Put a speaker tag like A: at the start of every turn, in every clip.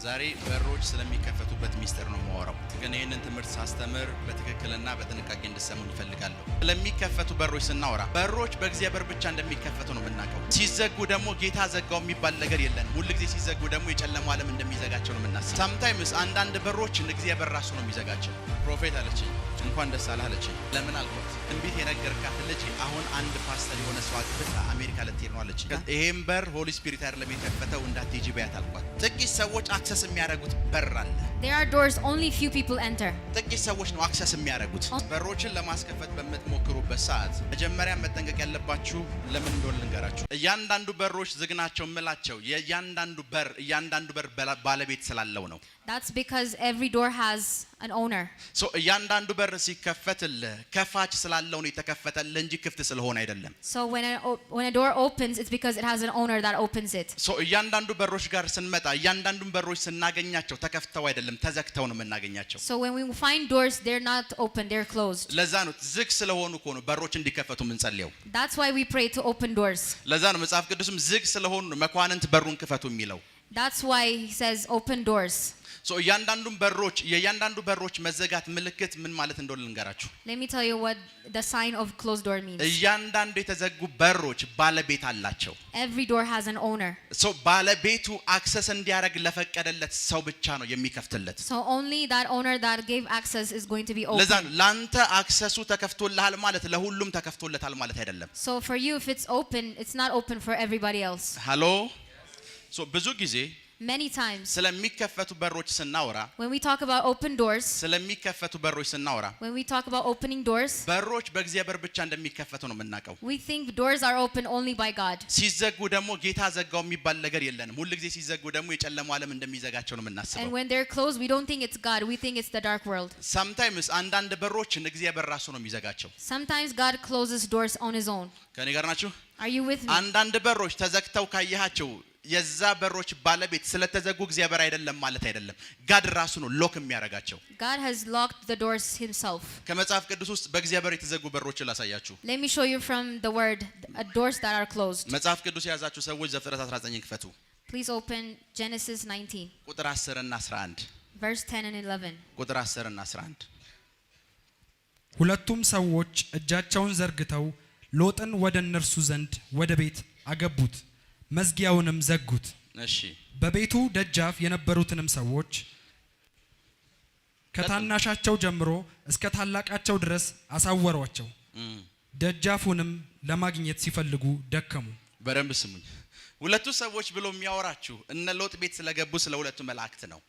A: ዛሬ በሮች ስለሚከፈቱበት ሚስጥር ነው የማወራው። ግን ይሄንን ትምህርት ሳስተምር በትክክልና በጥንቃቄ እንድትሰሙኝ እፈልጋለሁ። ስለሚከፈቱ በሮች ስናወራ በሮች በእግዚአብሔር ብቻ እንደሚከፈቱ ነው የምናውቀው። ሲዘጉ ደግሞ ጌታ ዘጋው የሚባል ነገር የለንም። ሁሉ ጊዜ ሲዘጉ ደግሞ የጨለማው ዓለም እንደሚዘጋቸው ነው የምናስበው። ሳምታይምስ አንዳንድ በሮችን እግዚአብሔር ራሱ ነው የሚዘጋቸው። ፕሮፌት አለችኝ እንኳን ደስ አለህ አለችኝ። ለምን አልኳት? ትንቢት የነገርካት ልጅ አሁን አንድ ፓስተር የሆነ ሰው አግብታ አሜሪካ ልትሄድ ነው አለችኝ። ይሄን በር ሆሊ ስፒሪት አይደለም የከፈተው እንዳትሄጂ በያት አልኳት። ጥቂት ሰዎች አክሰስ የሚያደርጉት በር አለ።
B: There are doors only few people enter.
A: ጥቂት ሰዎች ነው አክሰስ የሚያደርጉት። በሮችን ለማስከፈት በምትሞክሩበት ሰዓት መጀመሪያ መጠንቀቅ ያለባችሁ ለምን እንደሆነ ልንገራችሁ። እያንዳንዱ በሮች ዝግ ናቸው የምላቸው እያንዳንዱ በር ባለቤት ስላለው ነው።
B: That's because every door has an owner.
A: So እያንዳንዱ በር ሲከፈትልህ ከፋች ስላለው ነው የተከፈተልህ እንጂ ክፍት ስለሆነ አይደለም።
B: So when a door opens, it's because it has an owner that opens it.
A: So እያንዳንዱ በሮች ጋር ስንመጣ እያንዳንዱን በሮች ስናገኛቸው ተከፍተው አይደለም ተዘግተው ነው የምናገኛቸው።
B: So when we find doors, they're not open, they're closed.
A: ለዛ ነው ዝግ ስለሆኑ እኮ ነው በሮች እንዲከፈቱ የምንጸልየው።
B: That's why we pray to open doors.
A: ለዛ ነው መጽሐፍ ቅዱስም ዝግ ስለሆኑ ነው መኳንንት በሩን ክፈቱ የሚለው።
B: That's why he says open doors.
A: So የእያንዳንዱ በሮች መዘጋት ምልክት ምን ማለት እንደሆነ ልንገራችሁ።
B: Let me tell you what the sign of closed door means.
A: እያንዳንዱ የተዘጉ በሮች ባለቤት አላቸው።
B: Every door has an owner.
A: So ባለቤቱ አክሰስ እንዲያደርግ ለፈቀደለት ሰው ብቻ ነው የሚከፍትለት።
B: So only that owner that gave access is going to be open.
A: ለዛ ላንተ አክሰሱ ተከፍቶልሃል ማለት ለሁሉም ተከፍቶለታል ማለት አይደለም።
B: So for you, if it's open, it's not open for everybody else.
A: ሃሎ So ብዙ ጊዜ
B: Many times
A: ስለሚከፈቱ በሮች ስናወራ
B: when we talk about open doors,
A: ስለሚከፈቱ በሮች ስናወራ
B: when we talk about opening doors,
A: በሮች በእግዚአብሔር ብቻ እንደሚከፈቱ ነው የምናውቀው።
B: we think doors are open only by God.
A: ሲዘጉ ደግሞ ጌታ ዘጋው የሚባል ነገር የለንም። ሁሉ ጊዜ ሲዘጉ ደግሞ የጨለማው ዓለም እንደሚዘጋቸው ነው የምናስበው።
B: And when they're closed, we don't think it's God, we think it's the dark world.
A: Sometimes አንዳንድ በሮችን እግዚአብሔር ራሱ ነው የሚዘጋቸው።
B: Sometimes God closes doors on his own.
A: ከኔ ጋር ናችሁ?
B: Are you with me?
A: አንዳንድ በሮች ተዘግተው ካያቸው የዛ በሮች ባለቤት ስለተዘጉ እግዚአብሔር አይደለም ማለት አይደለም። ጋድ ራሱ ነው ሎክ የሚያረጋቸው።
B: God has locked the doors himself.
A: ከመጽሐፍ ቅዱስ ውስጥ በእግዚአብሔር የተዘጉ በሮችን ላሳያችሁ።
B: Let me show you from the word doors that are closed.
A: መጽሐፍ ቅዱስ የያዛችሁ ሰዎች ዘፍጥረት 19 ክፈቱ።
B: Please open Genesis 19
A: ቁጥር 10 እና 11
B: verse 10 and 11.
A: ቁጥር 10 እና 11
C: ሁለቱም ሰዎች እጃቸውን ዘርግተው ሎጥን ወደ እነርሱ ዘንድ ወደ ቤት አገቡት፣ መዝጊያውንም ዘጉት።
A: እሺ
C: በቤቱ ደጃፍ የነበሩትንም ሰዎች ከታናሻቸው ጀምሮ እስከ ታላቃቸው ድረስ አሳወሯቸው። ደጃፉንም ለማግኘት ሲፈልጉ ደከሙ።
A: በደንብ ስሙኝ። ሁለቱ ሰዎች ብሎ የሚያወራችሁ እነ ሎጥ ቤት ስለገቡ ስለ ሁለቱ መላእክት ነው።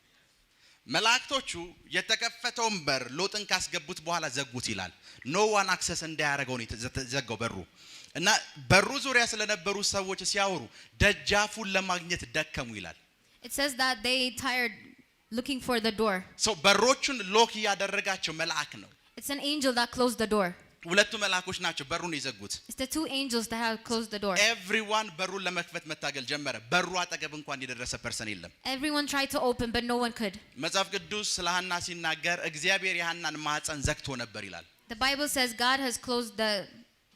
A: መላእክቶቹ የተከፈተውን በር ሎጥን ካስገቡት በኋላ ዘጉት ይላል። ኖ ዋን አክሰስ እንዳያረጋው ነው የተዘጋው በሩ። እና በሩ ዙሪያ ስለነበሩ ሰዎች ሲያወሩ ደጃፉን ለማግኘት ደከሙ ይላል።
B: It says that they tired looking for the door.
A: So በሮቹን ሎክ ያደረጋቸው መልአክ ነው።
B: It's an angel that closed the door.
A: ሁለቱ መልአኮች ናቸው በሩን የዘጉት።
B: It's the two angels that have closed the door.
A: Everyone በሩን ለመክፈት መታገል ጀመረ። በሩ አጠገብ እንኳን የደረሰ ፐርሰን የለም።
B: Everyone tried to open but no one could.
A: መጽሐፍ ቅዱስ ስለ ሐና ሲናገር እግዚአብሔር የሐናን ማህፀን ዘግቶ ነበር ይላል።
B: The Bible says God has closed the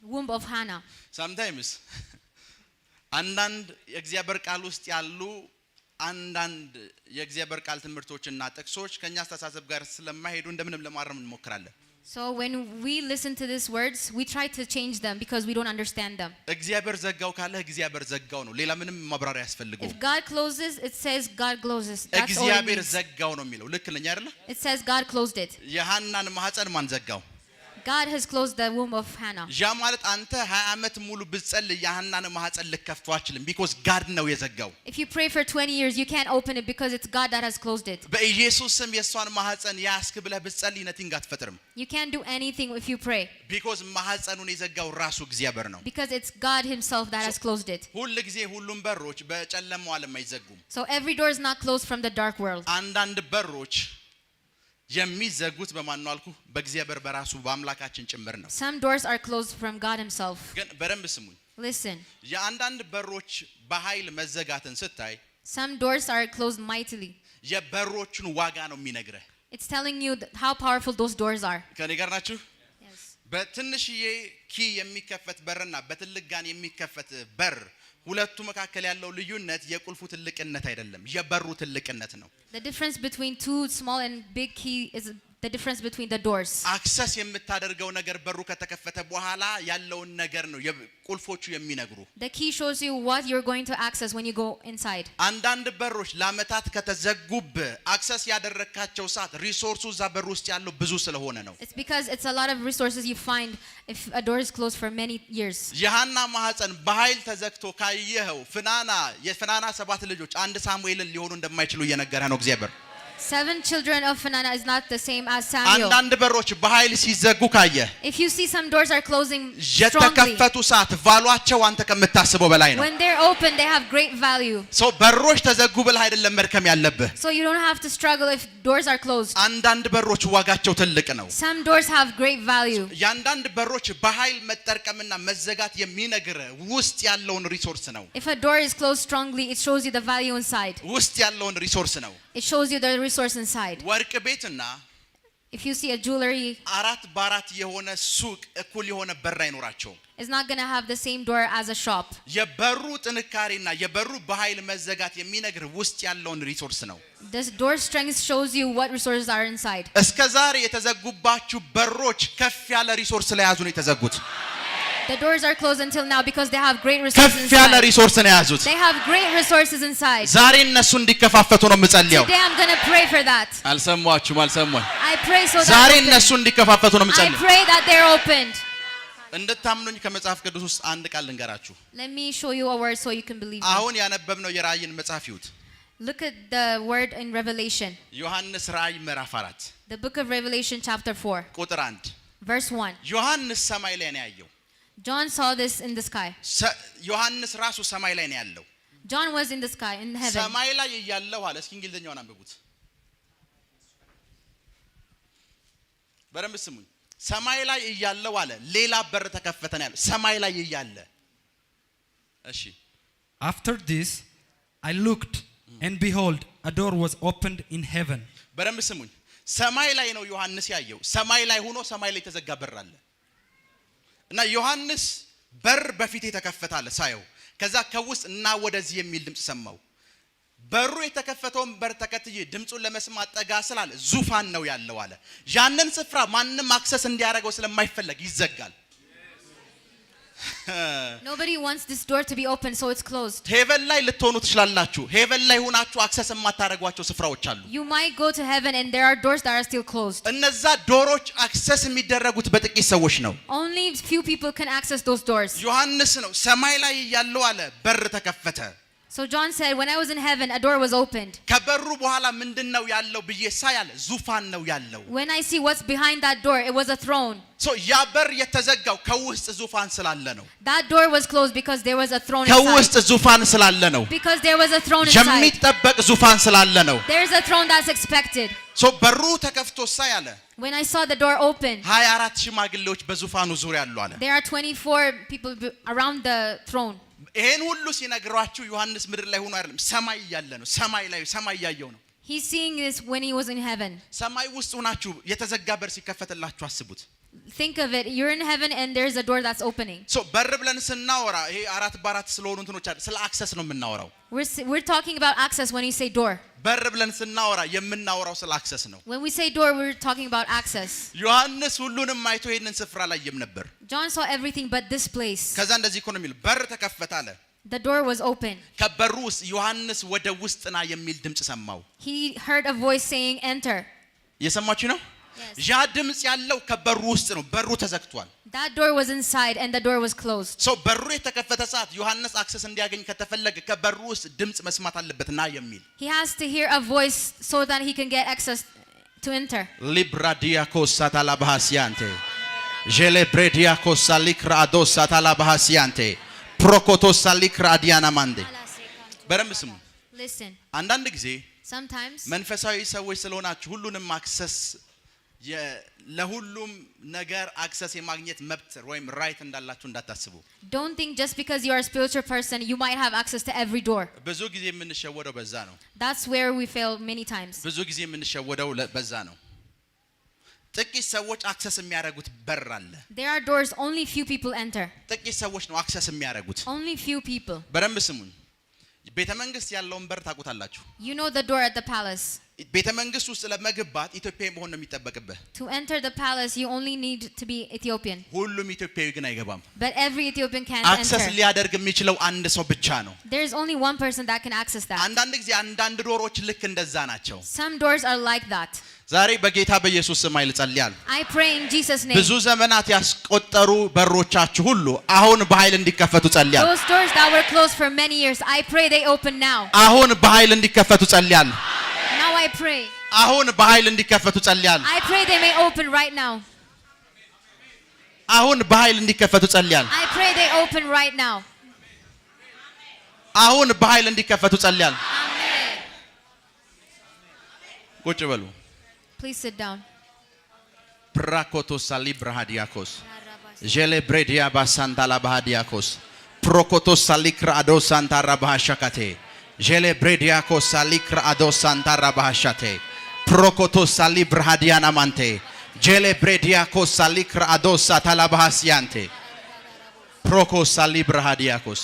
B: womb of Hannah.
A: Sometimes አንዳንድ የእግዚአብሔር ቃል ውስጥ ያሉ አንዳንድ የእግዚአብሔር ቃል ትምህርቶችና ጥቅሶች ከኛ አስተሳሰብ ጋር ስለማይሄዱ እንደምንም ለማረም እንሞክራለን።
B: So when we listen to these words, we try to change them because we don't understand them.
A: እግዚአብሔር ዘጋው ካለ እግዚአብሔር ዘጋው ነው። ሌላ ምንም ማብራሪያ ያስፈልገው።
B: If God closes, it says God closes. That's all it
A: እግዚአብሔር
B: means.
A: ዘጋው ነው የሚለው። ልክ ነኝ አይደለ?
B: It says God closed it.
A: የሐናን ማህፀን ማን ዘጋው?
B: God has closed the womb of Hannah.
A: ያ ማለት አንተ 20 ዓመት ሙሉ ብትጸልይ የሐናን ማህፀን ልከፍተው አትችልም because God ነው የዘጋው።
B: If you pray for 20 years, you can't open it because it's God that has closed it.
A: በኢየሱስ ስም የሷን ማህፀን ያስክ ብለህ ብትጸልይ ነቲንግ አትፈጥርም።
B: You can't do anything if you pray
A: because ማህፀኑን የዘጋው ራሱ እግዚአብሔር ነው።
B: because it's God himself that has closed it.
A: ሁሉ ጊዜ ሁሉም በሮች በጨለማው ዓለም አይዘጉም።
B: So every door is not closed from the dark world.
A: አንዳንድ በሮች የሚዘጉት በማን ነው አልኩ? በእግዚአብሔር በራሱ በአምላካችን ጭምር ነው።
B: Some doors are closed from God himself.
A: ግን በደንብ ስሙኝ።
B: Listen.
A: የአንዳንድ በሮች በኃይል መዘጋትን ስታይ
B: Some doors are closed mightily.
A: የበሮቹን ዋጋ ነው የሚነግረህ።
B: It's telling you how powerful those doors are.
A: ከኔ ጋር ናችሁ?
B: Yes.
A: በትንሽዬ ኪ የሚከፈት በርና በትልቅ ጋን የሚከፈት በር ሁለቱ መካከል ያለው ልዩነት የቁልፉ ትልቅነት አይደለም የበሩ ትልቅነት ነው
B: The difference between two small and big key is the difference between the doors.
A: አክሰስ የምታደርገው ነገር በሩ ከተከፈተ በኋላ ያለውን ነገር ነው ቁልፎቹ የሚነግሩ
B: The key shows you what you're going to access when you go inside.
A: አንዳንድ በሮች ለአመታት ከተዘጉብ አክሰስ ያደረካቸው ሰዓት ሪሶርሱ እዛ በር ውስጥ ያለው ብዙ ስለሆነ ነው
B: It's because it's a lot of resources you find if a door is closed for many years.
A: የሐና ማህፀን በኃይል ተዘግቶ ካየኸው የፍናና 7 ልጆች አንድ ሳሙኤልን ሊሆኑ እንደማይችሉ እየነገረ ነው እግዚአብሔር
B: 7 children of Phinehas is not the same as Samuel.
A: አንዳንድ በሮች በኃይል ሲዘጉ ካየ
B: If you see some doors are closing strongly,
A: የተከፈቱ ሰዓት ቫሉአቸው አንተ ከምታስበው በላይ ነው
B: when they're open they have great value.
A: ሰው በሮች ተዘጉ ብለህ አይደለም መርከም ያለብህ
B: So you don't have to struggle if doors are closed.
A: አንዳንድ በሮች ዋጋቸው ትልቅ ነው
B: Some doors have great value.
A: ያንዳንድ በሮች በኃይል መጠርቀምና መዘጋት የሚነግር ውስጥ ያለውን ሪሶርስ ነው
B: If a door is closed strongly, it shows you the value inside.
A: ውስጥ ያለውን ሪሶርስ ነው
B: It shows you the resource inside.
A: ወርቅ ቤትና
B: If you see a jewelry,
A: አራት ባራት የሆነ ሱቅ እኩል የሆነ በር አይኖራቸው
B: it's not going to have the same door as a shop.
A: የበሩ ጥንካሬና የበሩ በኃይል መዘጋት የሚነግር ውስጥ ያለውን ሪሶርስ ነው
B: This door strength shows you what resources are inside.
A: እስከዛሬ የተዘጉባችሁ በሮች ከፍ ያለ ሪሶርስ ላይ ያዙ ነው የተዘጉት
B: The doors are closed until now because they have great resources
A: ከፍ ያለ
B: inside.
A: ሪሶርስ ነው ያዙት
B: They have great resources inside.
A: ዛሬ እነሱ እንዲከፋፈቱ ነው የምጸልየው
B: Today I'm going to pray for that.
A: አልሰማችሁም
B: I pray so
A: ዛሬ
B: that
A: እነሱ እንዲከፋፈቱ ነው
B: I
A: የምጸልየው
B: pray that they're opened.
A: እንድታምኑኝ ከመጽሐፍ ቅዱስ ውስጥ አንድ ቃል ልንገራችሁ
B: Let me show you a word so you can believe me.
A: አሁን ያነበብነው የራእይን መጽሐፍ ይሁት
B: Look at the word in Revelation.
A: ዮሐንስ ራእይ ምዕራፍ 4
B: The book of Revelation chapter 4,
A: ቁጥር 1
B: verse 1.
A: ዮሐንስ ሰማይ ላይ ነው ያየው
B: John saw this in the sky.
A: ዮሐንስ ራሱ ሰማይ ላይ ነው ያለው
B: John was in the sky, in heaven.
A: ሰማይ ላይ ያለው አለ እስኪ እንግሊዘኛውን አንብቡት በደንብ ስሙኝ ሰማይ ላይ ያለው አለ ሌላ በር ተከፈተ ነው ያለው ሰማይ ላይ ያለ እሺ
C: After this I looked and behold a door was opened in heaven.
A: በደንብ ስሙኝ ሰማይ ላይ ነው ዮሐንስ ያየው ሰማይ ላይ ሆኖ ሰማይ ላይ ተዘጋ በር አለ እና ዮሐንስ በር በፊት የተከፈታለ ሳየው ከዛ ከውስጥ እና ወደዚህ የሚል ድምጽ ሰማው በሩ የተከፈተውን በር ተከትዬ ድምጹን ለመስማት ጠጋ ስላለ ዙፋን ነው ያለው አለ ያንን ስፍራ ማንንም አክሰስ እንዲያደርገው ስለማይፈልግ ይዘጋል
B: Nobody wants this door to be open, so it's closed.
A: ሄቨን ላይ ልትሆኑ ትችላላችሁ ሄቨን ላይ ሆናችሁ አክሰስ የማታደርጓቸው ስፍራዎች አሉ
B: You might go to heaven and there are doors that are still closed.
A: እነዛ ዶሮች አክሰስ የሚደረጉት በጥቂት ሰዎች ነው
B: Only few people can access those doors.
A: ዮሐንስ ነው ሰማይ ላይ ያለው አለ በር ተከፈተ
B: So John said, when I was in heaven, a door was opened.
A: ከበሩ በኋላ ምንድነው ያለው ብዬ ሳያለ ዙፋን ነው ያለው
B: When I see what's behind that door, it was a throne.
A: ሶ ያ በር የተዘጋው ከውስጥ ዙፋን ስላለ ነው
B: That door was closed because there was a throne
A: ከውስጥ
B: inside.
A: ዙፋን ስላለ ነው
B: Because there was a throne inside.
A: የሚጠበቅ ዙፋን ስላለ ነው
B: There's a throne that's expected.
A: ሶ በሩ ተከፍቶ ሳያለ
B: When I saw the door open,
A: 24 ሽማግሌዎች በዙፋኑ ዙሪያ አሉ አለ
B: there are 24 people around the throne.
A: ይሄን ሁሉ ሲነግራችሁ ዮሐንስ ምድር ላይ ሆኖ አይደለም ሰማይ ያለ ነው ሰማይ ያየው ነው
B: He's seeing this when he was in heaven.
A: ሰማይ ውስጥ ሆናችሁ የተዘጋ በር ሲከፈትላችሁ አስቡት
B: Think of it. You're in heaven and there's a door that's opening.
A: ሶ በር ብለን ስናወራ ይሄ አራት ባራት ስለሆኑ እንትኖች አይደል ስለ አክሰስ ነው የምናወራው
B: We're talking about access when you say door.
A: በር ብለን ስናወራ የምናወራው ስለ አክሰስ ነው
B: When we say door, we're talking about access.
A: ዮሐንስ ሁሉንም አይቶ ይሄንን ስፍራ ላይ ነበር
B: John saw everything but this place.
A: ከዛ እንደዚህ እኮ ነው የሚለው በር ተከፈተ አለ
B: The door was open.
A: ከበሩ ውስጥ ዮሐንስ ወደ ውስጥና የሚል ድምጽ ሰማው
B: He heard a voice saying, enter.
A: እየሰማችሁ ነው
B: Yes.
A: ያ ድምጽ ያለው ከበሩ ውስጥ ነው በሩ ተዘግቷል
B: That door was inside and the door was closed.
A: ሶ በሩ የተከፈተ ሰዓት ዮሐንስ አክሰስ እንዲያገኝ ከተፈለገ ከበሩ ውስጥ ድምጽ መስማት አለበትና የሚል
B: He has to hear a voice so that he can get access to enter.
A: ሊብራዲያኮስ ሳታላባሃሲያንቴ ጀሌብሬዲያኮስ ሳሊክራዶስ ሳታላባሃሲያንቴ ፕሮኮቶስ ሳሊክራዲያና ማንዴ በደንብ ስሙ
B: Listen.
A: አንዳንድ ጊዜ
B: Sometimes
A: መንፈሳዊ ሰዎች ስለሆናችሁ ሁሉንም አክሰስ ለሁሉም ነገር አክሰስ የማግኘት መብት ወይም ራይት እንዳላችሁ እንዳታስቡ
B: don't think just because you are a spiritual person you might have access to every door.
A: ብዙ ጊዜ የምንሸወደው በዛ ነው
B: That's where we fail many times.
A: ብዙ ጊዜ የምንሸወደው በዛ ነው ጥቂት ሰዎች አክሰስ የሚያደርጉት በር አለ
B: There are doors only few people enter.
A: ጥቂት ሰዎች ነው አክሰስ የሚያደርጉት
B: Only few people.
A: በደንብ ስሙኝ ቤተ መንግስት ያለውን በር ታውቁታላችሁ
B: You know the door at the palace.
A: ቤተ መንግስት ውስጥ ለመግባት ኢትዮጵያዊ መሆን ነው የሚጠበቅብህ
B: To enter the palace you only need to be Ethiopian.
A: ሁሉም ኢትዮጵያዊ ግን አይገባም
B: But every Ethiopian can't
A: አክሰስ
B: enter.
A: ሊያደርግ የሚችለው አንድ ሰው ብቻ ነው
B: There is only one person that can access that.
A: አንዳንድ ጊዜ አንዳንድ ዶሮች ልክ እንደዛ ናቸው
B: Some doors are like that.
A: ዛሬ በጌታ በኢየሱስ ስም ኃይል ጸልያለሁ
B: I pray in Jesus name.
A: ብዙ ዘመናት ያስቆጠሩ በሮቻችሁ ሁሉ አሁን በኃይል እንዲከፈቱ ጸልያለሁ
B: Those doors that were closed for many years, I pray they open now.
A: አሁን በኃይል እንዲከፈቱ ጸልያለሁ
B: Now I pray.
A: አሁን በኃይል እንዲከፈቱ ጸልያለሁ
B: I pray they may open right now.
A: አሁን በኃይል እንዲከፈቱ ጸልያለሁ
B: I pray they open right now.
A: አሁን በኃይል እንዲከፈቱ ጸልያለሁ
B: Amen.
A: ቁጭ በሉ
B: Please sit down.
A: ፕራኮቶስ ሳሊ ብራሃዲያኮስ ጄሌ ብሬዲያ ባሳንታላ ባሃዲያኮስ ፕሮኮቶስ ሳሊ ክራዶ ሳንታራ ባሃሻካቴ ጄሌ ብሬዲያኮስ ሳሊ ክራዶ ሳንታራ ባሃሻቴ ፕሮኮቶስ ሳሊ ብራሃዲያና ማንቴ ጄሌ ብሬዲያኮስ ሳሊ ክራዶ ሳታላ ባሃሲያንቴ ፕሮኮስ ሳሊ ብራሃዲያኮስ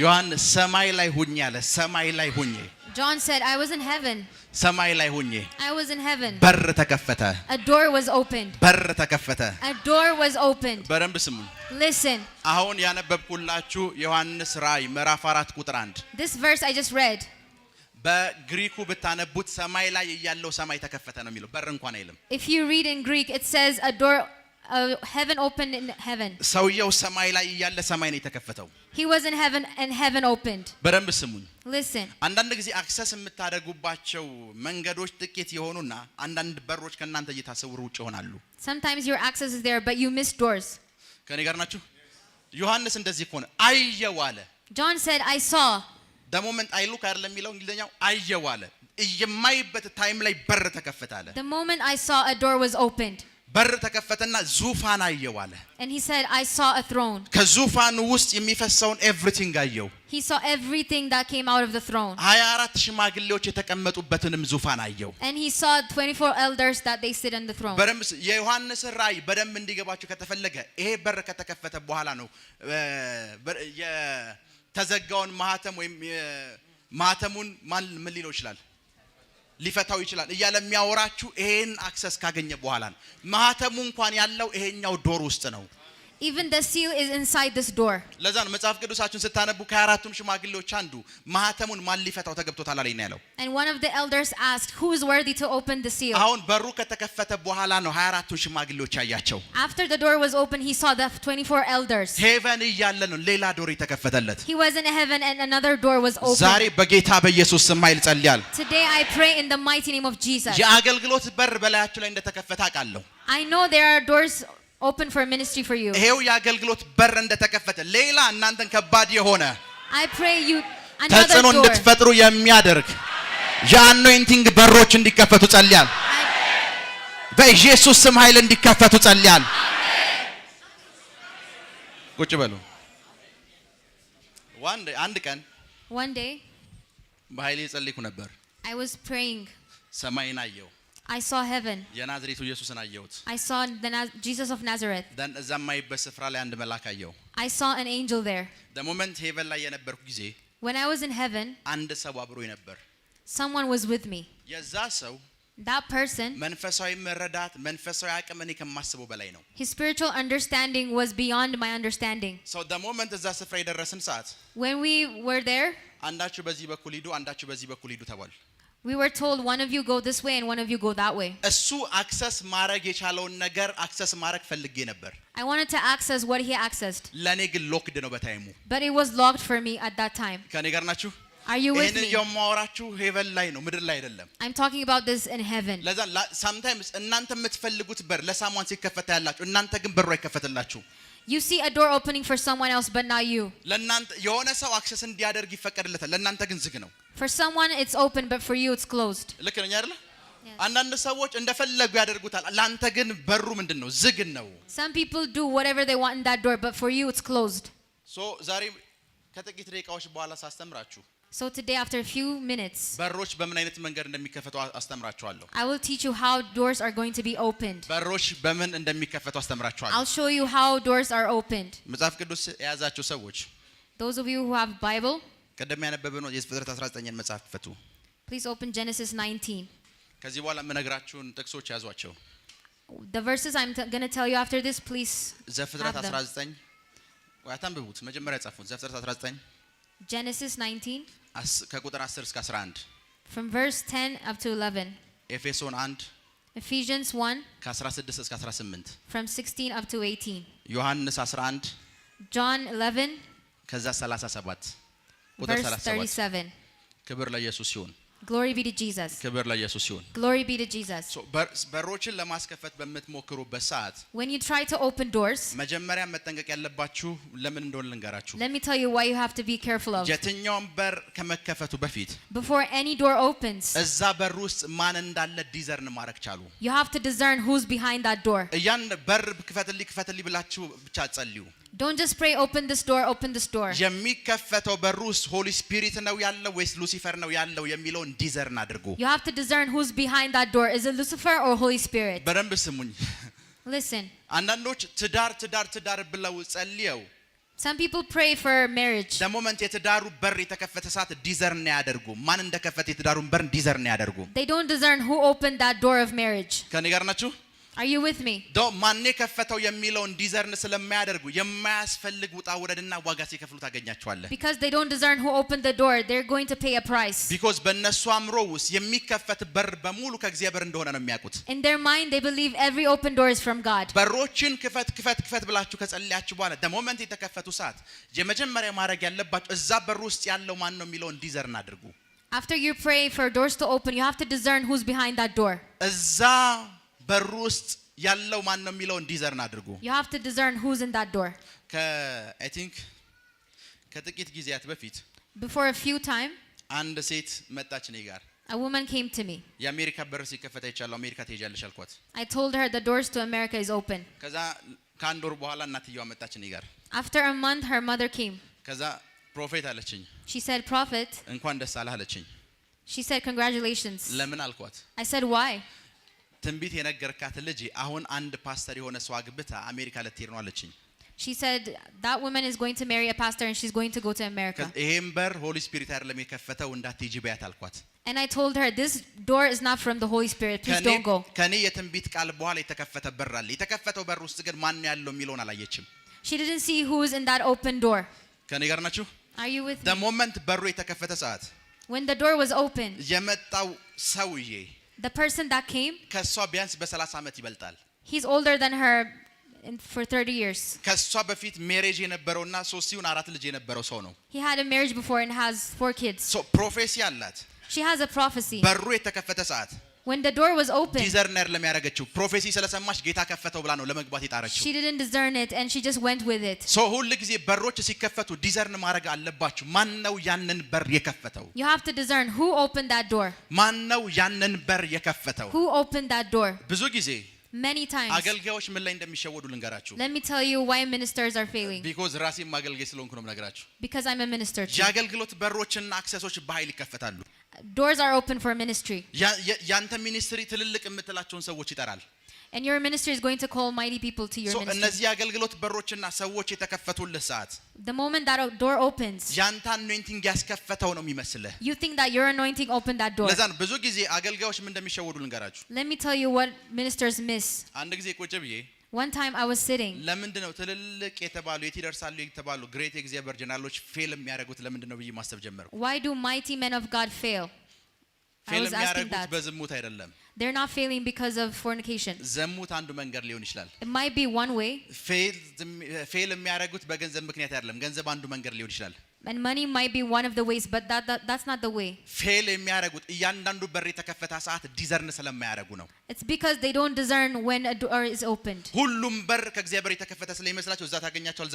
A: ዮሐንስ ሰማይ ላይ ሁኚ አለ ሰማይ ላይ ሁኚ
B: John said, I was in heaven.
A: ሰማይ ላይ ሁኚ
B: I was in heaven.
A: በር ተከፈተ
B: A door was opened.
A: በር ተከፈተ
B: A door was opened.
A: በደንብ ስሙ
B: Listen,
A: አሁን ያነበብኩላችሁ ዮሐንስ ራእይ ምዕራፍ 4 ቁጥር 1
B: this verse I just read.
A: በግሪኩ ብታነቡት ሰማይ ላይ ያለው ሰማይ ተከፈተ ነው የሚለው በር እንኳን አይልም
B: If you read in Greek, it says a door, heaven opened in heaven.
A: ሰውየው ሰማይ ላይ ያለ ሰማይ ነው የተከፈተው
B: He was in heaven and heaven opened.
A: በደንብ ስሙኝ
B: Listen,
A: አንዳንድ ጊዜ አክሰስ የምታደርጉባቸው መንገዶች ጥቂት የሆኑና አንዳንድ በሮች ከናንተ እየታሰውሩ ውጭ ይሆናሉ
B: sometimes your access is there, but you miss doors.
A: ከኔ ጋር ናችሁ ዮሐንስ እንደዚህ ሆነ አየው አለ
B: John said, I saw.
A: the moment I look አይደለም የሚለው እንግሊዘኛው አየው አለ የማይበት ታይም ላይ በር ተከፈተ አለ
B: The moment I saw, a door was opened.
A: በር ተከፈተና ዙፋን አየው አለ
B: And he said, I saw a throne.
A: ከዙፋኑ ውስጥ የሚፈሰውን ኤቭሪቲንግ አየው
B: He saw everything that came out of the throne.
A: 24 ሽማግሌዎች የተቀመጡበትንም ዙፋን አየው
B: And he saw 24 elders that they sit on the throne.
A: በደም የዮሐንስ ራእይ በደም እንዲገባችሁ ከተፈለገ ይሄ በር ከተከፈተ በኋላ ነው የተዘጋውን ማህተም ወይም ማህተሙን ምን ሊለው ይችላል ሊፈታው ይችላል እያለ የሚያወራችሁ ይሄን አክሰስ ካገኘ በኋላ ነው ማህተሙ እንኳን ያለው ይሄኛው ዶር ውስጥ ነው
B: Even the seal is inside this door.
A: ለዛ ነው መጽሐፍ ቅዱሳችሁን ስታነቡ ከአራቱም ሽማግሌዎች አንዱ ማህተሙን ማን ሊፈታው ተገብቶታል አለኝ ያለው
B: And one of the elders asked, who is worthy to open the seal?
A: አሁን በሩ ከተከፈተ በኋላ ነው 24ቱ ሽማግሌዎች ያያቸው
B: After the door was opened, he saw the 24 elders.
A: ሄቨን እያለ ነው ሌላ ዶር የተከፈተለት
B: He was in heaven and another door was
A: ዛሬ
B: opened.
A: በጌታ በኢየሱስ ስም ኃይል ጸልያለሁ
B: Today I pray in the mighty name of Jesus.
A: የአገልግሎት በር በላያችሁ ላይ እንደተከፈተ አውቃለሁ
B: I know there are doors open for ministry for you.
A: ይሄው የአገልግሎት በር እንደተከፈተ ሌላ እናንተን ከባድ የሆነ
B: I pray you another
A: ተጽዕኖ
B: door.
A: እንድትፈጥሩ የሚያደርግ የአኖይንቲንግ በሮች እንዲከፈቱ ጸልያለሁ በኢየሱስ ስም ኃይል እንዲከፈቱ ጸልያለሁ ቁጭ በሉ አንድ ቀን
B: One day
A: በኃይል ጸልይኩ ነበር
B: I was praying.
A: ሰማይን አየሁ
B: I saw heaven.
A: የናዝሬቱ ኢየሱስን አየሁት
B: I saw Jesus of Nazareth.
A: ደን እዛም ማይበት ስፍራ ላይ አንድ መልአክ አየሁ
B: I saw an angel there.
A: the moment ሄቨን ላይ የነበርኩ ጊዜ
B: When I was in heaven,
A: አንድ ሰው አብሮኝ ነበር
B: someone was with me.
A: የዛ ሰው
B: That person,
A: መንፈሳዊ መረዳት መንፈሳዊ አቅም እኔ ከማስበው በላይ ነው
B: his spiritual understanding was beyond my understanding.
A: so the moment እዛ ስፍራ የደረስን ሰዓት
B: When we were there,
A: አንዳችሁ በዚህ በኩል ሂዱ አንዳችሁ በዚህ በኩል ሂዱ ተባል
B: we were told one of you go this way and one of you go that way.
A: እሱ አክሰስ ማድረግ የቻለውን ነገር አክሰስ ማድረግ ፈልጌ ነበር
B: I wanted to access what he accessed,
A: ለኔ ግን ሎክድ ነው በታይሙ
B: but it was locked for me at that time.
A: ከኔ ጋር ናችሁ
B: Are you with
A: ይሄንን
B: me?
A: የማወራችሁ ሄቨን ላይ ነው ምድር ላይ አይደለም
B: I'm talking about this in heaven.
A: ለዛ sometimes እናንተ የምትፈልጉት በር ለሳሟን ሲከፈታ ያላችሁ እናንተ ግን በሩ አይከፈትላችሁ
B: You see a door opening for someone else but not you.
A: ለእናንተ የሆነ ሰው አክሰስ እንዲያደርግ ይፈቀድለታል ለእናንተ ግን ዝግ ነው
B: For someone it's open but for you it's closed.
A: ልክ ነኝ አይደል አንዳንድ ሰዎች እንደፈለጉ ያደርጉታል ላንተ ግን በሩ ምንድነው ዝግ ነው
B: Some people do whatever they want in that door but for you it's closed.
A: ሶ ዛሬ ከጥቂት ደቂቃዎች በኋላ ሳስተምራችሁ
B: So today, after a few minutes,
A: በሮች በምን አይነት መንገድ እንደሚከፈቱ አስተምራችኋለሁ።
B: I will teach you how doors are going to be opened.
A: በሮች በምን እንደሚከፈቱ አስተምራችኋለሁ።
B: I'll show you how doors are opened.
A: መጽሐፍ ቅዱስ የያዛችሁ ሰዎች
B: Those of you who have Bible,
A: ቀደም ያነበብነው የዘፍጥረት 19ን መጽሐፍ ክፈቱ።
B: please open Genesis 19.
A: ከዚህ በኋላ የምነግራችሁን ጥቅሶች ያዟቸው።
B: The verses I'm going to tell you after this, please
A: ዘፍጥረት
B: have them.
A: 19 አታንብቡት፣ መጀመሪያ ጻፉት። ዘፍጥረት 19
B: Genesis 19
A: ከቁጥር 10 እስከ 11
B: from verse 10 up to 11.
A: ኤፌሶን 1
B: Ephesians 1
A: ከ16 እስከ 18
B: from 16 up to 18.
A: ዮሐንስ 11
B: John 11
A: ከዛ 37 ቁጥር
B: verse
A: 37
B: 37.
A: ክብር ለኢየሱስ ይሁን።
B: Glory be to Jesus.
A: ክብር ለኢየሱስ ይሁን።
B: Glory be to Jesus.
A: በሮችን ለማስከፈት በምትሞክሩበት ሰዓት
B: When you try to open doors,
A: መጀመሪያ መጠንቀቅ ያለባችሁ ለምን እንደሆነ ልንገራችሁ።
B: let me tell you why you have to be careful of.
A: የትኛውም በር ከመከፈቱ በፊት
B: Before any door opens,
A: እዛ በር ውስጥ ማን እንዳለ ዲዘርን ማድረግ ቻሉ።
B: you have to discern who's behind that door.
A: ያን በር ክፈትልኝ ብላችሁ ብቻ ጸልዩ።
B: Don't just pray, open this door, open this door.
A: የሚከፈተው በር ውስጥ ሆሊ ስፒሪት ነው ያለው ወይስ ሉሲፈር ነው ያለው የሚለውን ዲዘርን አድርጉ።
B: You have to discern who's behind that door. Is it Lucifer or Holy Spirit?
A: በደንብ ስሙኝ።
B: Listen.
A: አንዳንዶች ትዳር ብለው ጸልየው
B: Some people pray for marriage.
A: ለሞመንት የትዳሩ በር የተከፈተ ሰዓት ዲዘርን ያደርጉ። ማን እንደከፈተ የትዳሩን በር ዲዘርን ያደርጉ።
B: They don't discern who opened that door of marriage.
A: ከኔ ጋር ናችሁ?
B: Are you with me?
A: ማን የከፈተው የሚለውን ዲዘርን ስለማያደርጉ የማያስፈልግ ውጣ ውረድና ዋጋ ሲከፍሉ ታገኛቸዋለህ።
B: Because they don't discern who opened the door, they're going to pay a price.
A: because በእነሱ አእምሮ ውስጥ የሚከፈት በር በሙሉ ከእግዚአብሔር እንደሆነ ነው የሚያውቁት።
B: In their mind, they believe every open door is from God.
A: በሮችን ክፈት ብላችሁ ከጸለያችሁ በኋላ በሞመንት የተከፈቱ ሰዓት የመጀመሪያ ማድረግ ያለባችሁ እዛ በር ውስጥ ያለው ማን ነው የሚለውን ዲዘርን አድርጉ።
B: After you pray for doors to open, you have to discern who's behind that door.
A: እዛ በር ውስጥ ያለው ማን ነው የሚለውን ዲዘርን አድርጉ።
B: You have to discern who's in that door.
A: I think ከጥቂት ጊዜያት በፊት
B: Before a few time,
A: አንድ ሴት መጣች እኔ ጋር።
B: a woman came to me.
A: የአሜሪካ በር ሲከፈት አይቻለሁ። አሜሪካ ትሄጃለሽ አልኳት።
B: I told her the doors to America is open.
A: ከዛ ከአንድ ወር በኋላ እናትየዋ መጣች እኔ ጋር።
B: After a month, her mother came.
A: ከዛ ፕሮፌት አለችኝ።
B: She said, "Prophet."
A: እንኳን ደስ አለህ አለችኝ።
B: She said, "Congratulations."
A: ለምን አልኳት።
B: I said, "Why?"
A: ትንቢት የነገርካት ልጅ አሁን አንድ ፓስተር የሆነ ሰው አግብታ አሜሪካ ልትሄድ ነው አለችኝ።
B: She said that woman is going to marry a pastor and she's going to go to America.
A: ይሄን በር ሆሊ ስፒሪት አይደለም የከፈተው እንዳትሄጂ በያት አልኳት።
B: And I told her, this door is not from the Holy Spirit. Please don't go.
A: ከኔ የትንቢት ቃል በኋላ የተከፈተ በር አለ። የተከፈተው በር ውስጥ ግን ማን ያለው የሚለውን አላየችም።
B: She didn't see who's in that open door.
A: ከኔ ጋር ናችሁ?
B: Are you with
A: the
B: me?
A: moment በሩ የተከፈተ ሰዓት
B: When the door was open,
A: የመጣው ሰውዬ
B: the person that came,
A: ከሷ ቢያንስ በ30 ዓመት ይበልጣል።
B: he's older than her for 30 years.
A: ከሷ በፊት ሜሬጅ የነበረውና 3-4 ልጅ የነበረው ሰው ነው።
B: He had a marriage before and has 4 kids.
A: so ፕሮፌሲ አላት።
B: She has a prophecy.
A: በሩ የተከፈተ ሰዓት
B: When the door was open,
A: ዲዘርነር ለሚያደርገው ፕሮፌሲ ስለሰማች ጌታ ከፈተው ብላ ነው ለመግባት የጣረችው።
B: she didn't discern it and she just went with it.
A: so ሁሉ ጊዜ በሮች ሲከፈቱ ዲዘርን ማድረግ አለባችሁ። ማን ነው ያንን በር የከፈተው?
B: You have to discern who opened that door.
A: ማን ነው ያንን በር የከፈተው?
B: Who opened that door?
A: ብዙ ጊዜ
B: Many times.
A: አገልጋዮች ምን ላይ እንደሚሸወዱ ልንገራችሁ።
B: Let me tell you why ministers are failing.
A: because ራሴም አገልጋይ ስለሆንኩ ነው የምነግራችሁ።
B: Because I'm a minister too.
A: የአገልግሎት በሮችና አክሰሶች በኃይል ይከፈታሉ።
B: Doors are open for ministry.
A: ያንተ ሚኒስትሪ ትልልቅ የምትላቸውን ሰዎች ይጠራል።
B: And your ministry is going to call mighty people to your ministry.
A: እነዚህ አገልግሎት በሮችና ሰዎች የተከፈቱልህ ሰዓት
B: The moment that door opens,
A: ያንተ አኖይንቲንግ ያስከፈተው ነው የሚመስልህ።
B: you think that your anointing opened that door.
A: ለዛ ነው ብዙ ጊዜ አገልጋዮች ምን እንደሚሸወዱ ልንገራችሁ።
B: Let me tell you what ministers miss.
A: አንድ ጊዜ ቁጭ ብዬ
B: One time I was sitting.
A: ለምንድን ነው ትልልቅ የተባሉ የት ይደርሳሉ የተባሉ ግሬት የእግዚአብሔር ጀነራሎች ፌል የሚያደርጉት ለምንድን ነው ብዬ ማሰብ ጀመርኩ።
B: Why do mighty men of God fail? I
A: ፌል
B: was asking
A: የሚያደርጉት
B: that.
A: በዝሙት አይደለም።
B: They're not failing because of fornication.
A: ዘሙት አንዱ መንገድ ሊሆን ይችላል።
B: It might be one way.
A: ፌል የሚያደርጉት በገንዘብ ምክንያት አይደለም። ገንዘብ አንዱ መንገድ ሊሆን ይችላል።
B: And money might be one of the ways, but that's not the way.
A: ፌል የሚያደርጉት እያንዳንዱ በር የተከፈተ ሰዓት ዲዘርን ስለማያደርጉ ነው።
B: It's because they don't discern when a door is opened.
A: ሁሉም በር ከእግዚአብሔር የተከፈተ ስለሚመስላቸው እዛ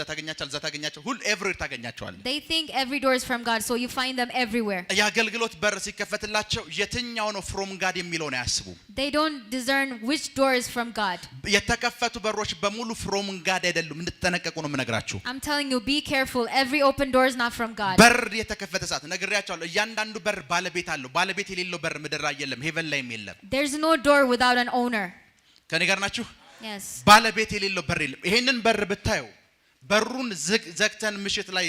A: ታገኛቸው ሁሉ ኤቭሪዌር ታገኛቸዋል።
B: They think every door is from God, so you find them everywhere.
A: የአገልግሎት በር ሲከፈትላቸው የትኛው ነው ፍሮም ጋድ የሚለውን አያስቡም።
B: They don't discern which door is from God.
A: የተከፈቱ በሮች በሙሉ ፍሮም ጋድ አይደሉም። እንድትጠነቀቁ ነው የምነግራችሁ።
B: I'm telling you, be careful. Every open door is not from from God.
A: በር የተከፈተ ሰዓት ነግሬያቸዋለሁ። እያንዳንዱ በር ባለቤት አለው። ባለቤት የሌለው በር ምድር ላይ የለም፣ ሄቨን ላይም የለም።
B: There's no door without an owner.
A: ከኔ ጋር ናችሁ?
B: Yes.
A: ባለቤት የሌለው በር የለም። ይሄንን በር ብታዩ በሩን ዘግተን ምሽት ላይ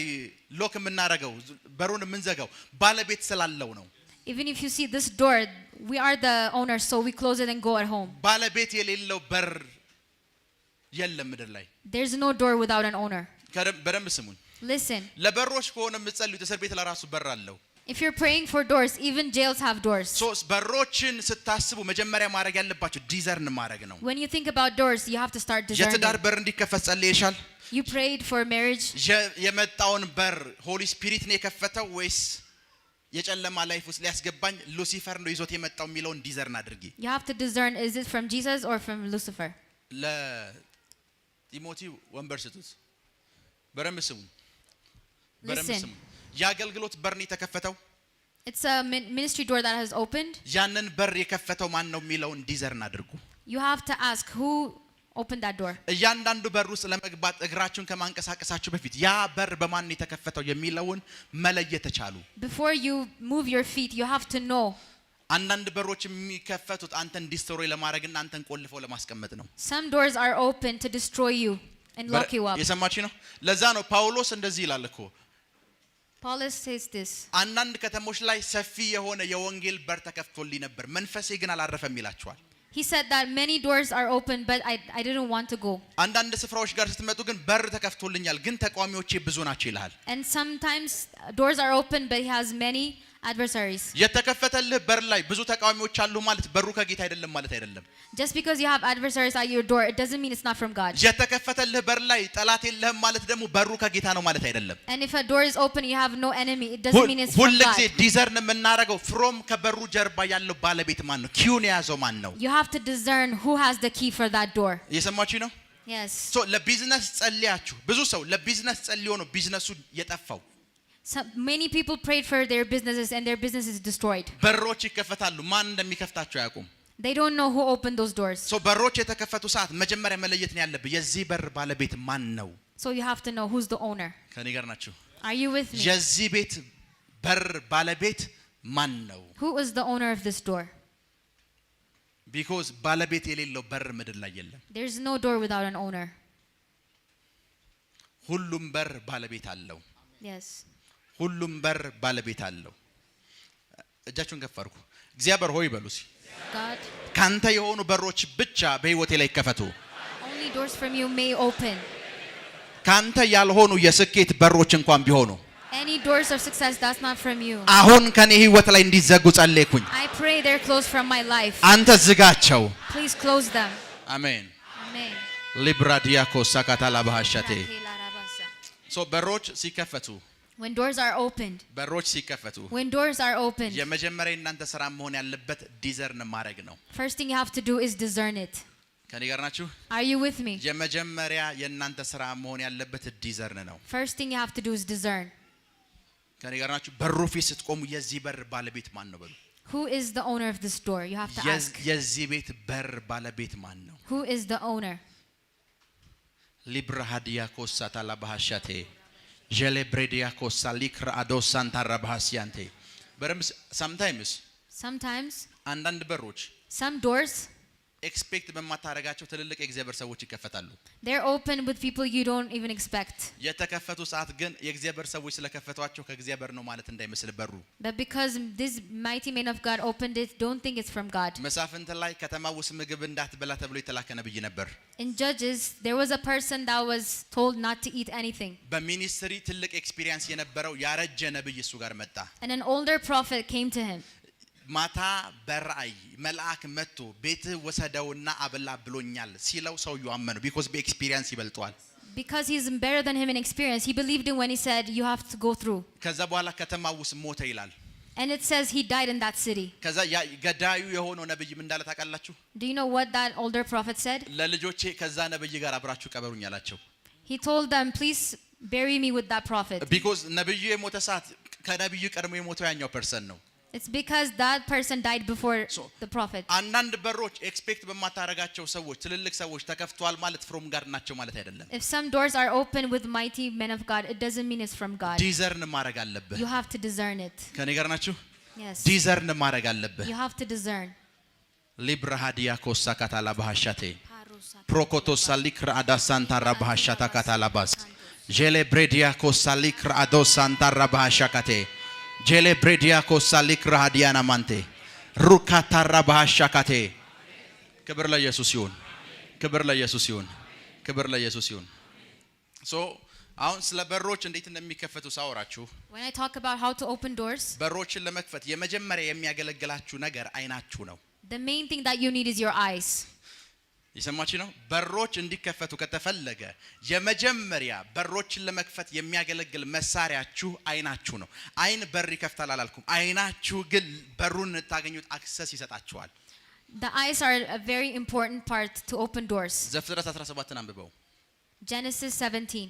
A: ሎክ የምናረገው በሩን የምንዘጋው ባለቤት ስላለው ነው።
B: Even if you see this door, we are the owners, so we close it and go at home.
A: ባለቤት የሌለው በር የለም ምድር ላይ።
B: There's no door without an owner.
A: በደንብ ስሙኝ።
B: Listen.
A: ለበሮች ከሆነ የምትጸልዩት እስር ቤት ለራሱ በር አለው።
B: If you're praying for doors, even jails have doors.
A: በሮችን ስታስቡ መጀመሪያ ማድረግ ያለባችሁ ዲዘርን ማድረግ ነው።
B: When you think about doors, you have to start discerning.
A: የትዳር በር እንዲከፈት ጸልየሻል?
B: You prayed for marriage.
A: የመጣውን በር ሆሊ ስፒሪት ነው የከፈተው ወይስ የጨለማ ላይፍ ውስጥ ሊያስገባኝ ሉሲፈር ነው ይዞት የመጣው የሚለውን ዲዘርን አድርጊ።
B: You have to discern, is it from Jesus or from Lucifer?
A: ለጢሞቴ ወንበር ስጡት። በደንብ ስሙ። በደንብ ስሙ። የአገልግሎት በር ነው የተከፈተው።
B: It's a ministry door that has opened.
A: ያንን በር የከፈተው ማን ነው የሚለውን ዲዘርን አድርጉ።
B: You have to ask who opened that door.
A: እያንዳንዱ በር ውስጥ ለመግባት እግራችሁን ከማንቀሳቀሳችሁ በፊት ያ በር በማን ነው የተከፈተው የሚለውን መለየት ተቻሉ።
B: Before you move your feet, you have to know.
A: አንዳንድ በሮች የሚከፈቱት አንተን ዲስትሮይ ለማድረግና አንተን ቆልፈው ለማስቀመጥ ነው።
B: Some doors are open to destroy you and lock you up.
A: የሰማችሁ ነው? ለዛ ነው ጳውሎስ እንደዚህ ይላል እኮ
B: Paul says this.
A: አንዳንድ ከተሞች ላይ ሰፊ የሆነ የወንጌል በር ተከፍቶልኝ ነበር፣ መንፈሴ ግን አላረፈም ይላችኋል።
B: He said that many doors are open, but I didn't want to go.
A: አንዳንድ ስፍራዎች ጋር ስትመጡ ግን በር ተከፍቶልኛል፣ ግን ተቃዋሚዎቼ ብዙ ናቸው ይላል።
B: And sometimes doors are open, but he has many adversaries.
A: የተከፈተልህ በር ላይ ብዙ ተቃዋሚዎች አሉ ማለት በሩ ከጌታ አይደለም ማለት አይደለም።
B: Just because you have adversaries at your door, it doesn't mean it's not from God.
A: የተከፈተልህ በር ላይ ጠላት የለህም ማለት ደግሞ በሩ ከጌታ ነው ማለት አይደለም።
B: And if a door is open, you have no enemy, it doesn't mean it's from
A: ሁሉ ጊዜ
B: God.
A: ዲዘርን የምናደርገው ፍሮም ከበሩ ጀርባ ያለው ባለቤት ማን ነው? ኪውን የያዘው ማን ነው?
B: You have to discern who has the key for that door.
A: እየሰማችሁ ነው?
B: Yes.
A: ለቢዝነስ ጸልያችሁ ብዙ ሰው ለቢዝነስ ጸልዮ ነው ቢዝነሱ የጠፋው።
B: Many people prayed for their businesses and their business is destroyed.
A: በሮች ይከፈታሉ፣ ማን እንደሚከፍታቸው አያውቁም።
B: They don't know who opened those doors.
A: በሮች የተከፈቱ ሰዓት መጀመሪያ መለየት ነው ያለብህ። የዚህ በር ባለቤት ማን ነው?
B: So you have to know who's the owner.
A: ከኔ ጋር ናችሁ?
B: Are you with me?
A: የዚህ ቤት በር ባለቤት ማን ነው?
B: Who is the owner of this door?
A: Because ባለቤት የሌለው በር ምድር ላይ የለም።
B: There's no door without an owner.
A: ሁሉም በር ባለቤት አለው።
B: Yes.
A: ሁሉም በር ባለቤት አለው። እጃችሁን ከፍ አድርጉ። እግዚአብሔር ሆይ በሉ እስኪ
B: God,
A: ካንተ የሆኑ በሮች ብቻ በህይወቴ ላይ ይከፈቱ።
B: only doors from you may open.
A: ካንተ ያልሆኑ የስኬት በሮች እንኳን ቢሆኑ
B: Any doors of success that's not from you,
A: አሁን ከኔ ህይወት ላይ እንዲዘጉ ጸለይኩኝ።
B: I pray they're closed from my life.
A: አንተ ዝጋቸው።
B: Please close them.
A: አሜን።
B: Amen.
A: ሊብራ ዲያኮስ ሳካታላ ባህሻቴ በሮች ሲከፈቱ
B: When doors are opened,
A: በሮች ሲከፈቱ
B: when doors are opened,
A: የመጀመሪያ እናንተ ስራ መሆን ያለበት ዲዘርን ማድረግ ነው።
B: first thing you have to do is discern it.
A: ከኔ ጋር ናችሁ?
B: Are you with me?
A: የመጀመሪያ የእናንተ ስራ መሆን ያለበት ዲዘርን ነው።
B: First thing you have to do is discern.
A: ከኔ ጋር ናችሁ? በሩ ፊት ስትቆሙ የዚህ በር ባለቤት ማን ነው በሉ።
B: Who is the owner of this door? You have to ask.
A: የዚህ ቤት በር ባለቤት ማን ነው?
B: Who is the owner?
A: ሊብራ ዲያኮስ ሳታላ ባህሻቴ ጀሌብሬዲያ ኮሳ ሊክራ አዶስ ሳንታራ ባህሲያንቴ በረምስ sometimes አንዳንድ በሮች
B: some doors
A: ኤክስፔክት በማታረጋቸው ትልልቅ የእግዚአብሔር ሰዎች ይከፈታሉ።
B: they're open with people you don't even expect.
A: የተከፈቱ ሰዓት ግን የእግዚአብሔር ሰዎች ስለከፈቷቸው ከእግዚአብሔር ነው ማለት እንዳይመስል በሩ።
B: But because this mighty man of God opened it, don't think it's from God.
A: መሳፍንት ላይ ከተማ ውስጥ ምግብ እንዳትበላ ተብሎ የተላከ ነብይ ነበር።
B: In Judges, there was a person that was told not to eat anything.
A: በሚኒስትሪ ትልቅ ኤክስፒሪየንስ የነበረው ያረጀ ነብይ እሱ ጋር መጣ።
B: And an older prophet came to him.
A: ማታ በራእይ መልአክ መጥቶ ቤትህ ወሰደውና አብላ ብሎኛል ሲለው ሰውየው አመነው። because በኤክስፒሪየንስ ይበልጠዋል።
B: Because he's better than him in experience, he believed him when he said you have to go through.
A: ከዛ በኋላ ከተማ ውስጥ ሞተ ይላል።
B: And it says he died in that city.
A: ከዛ ገዳዩ የሆነው ነብይ ምን እንዳለ ታውቃላችሁ?
B: Do you know what that older prophet said?
A: ለልጆቼ ከዛ ነብይ ጋር አብራችሁ ቀበሩኝ አላቸው።
B: He told them, please bury me with that prophet.
A: because ነብዩ የሞተ ሰዓት ከነብዩ ቀድሞ የሞተው ያኛው ፐርሰን ነው።
B: It's because that person died before the prophet.
A: አንዳንድ በሮች ኤክስፔክት በማታረጋቸው ሰዎች ትልልቅ ሰዎች ተከፍቷል ማለት ፍሮም ጋር ናቸው ማለት አይደለም።
B: If some doors are open with mighty men of God, it doesn't mean it's from God.
A: ዲዘርን ማድረግ አለብህ።
B: You have to discern it.
A: ከኔ ጋር ናችሁ?
B: Yes.
A: ዲዘርን ማድረግ አለብህ።
B: You have to discern.
A: ሊብራሃዲያ ኮሳ ካታላ ባህሻቴ ፕሮኮቶሳ ሊክራ አዳሳንታራ ባህሻታ ካታላባስ ጄሌ ብሬዲያ ኮሳ ሊክራ አዶሳንታራ ባህሻካቴ ጄሌ ብሬዲያ ኮሳ ሊክራ ሃዲያና ማንቴ ሩካታራ ባህሻካቴ ክብር ለኢየሱስ ይሁን። ክብር ለኢየሱስ ይሁን። ክብር ለኢየሱስ ይሁን። ሶ አሁን ስለ በሮች እንዴት እንደሚከፈቱ ሳወራችሁ
B: When I talk about how to open doors,
A: በሮችን ለመክፈት የመጀመሪያ የሚያገለግላችሁ ነገር አይናችሁ ነው።
B: the main thing that you need is your eyes.
A: ይሰማችሁ ነው። በሮች እንዲከፈቱ ከተፈለገ የመጀመሪያ በሮችን ለመክፈት የሚያገለግል መሳሪያችሁ አይናችሁ ነው። አይን በር ይከፍታል አላልኩም። አይናችሁ ግን በሩን ታገኙት አክሰስ ይሰጣችኋል።
B: The eyes are a very important part to open doors.
A: ዘፍጥረት 17 አንብበው።
B: Genesis 17.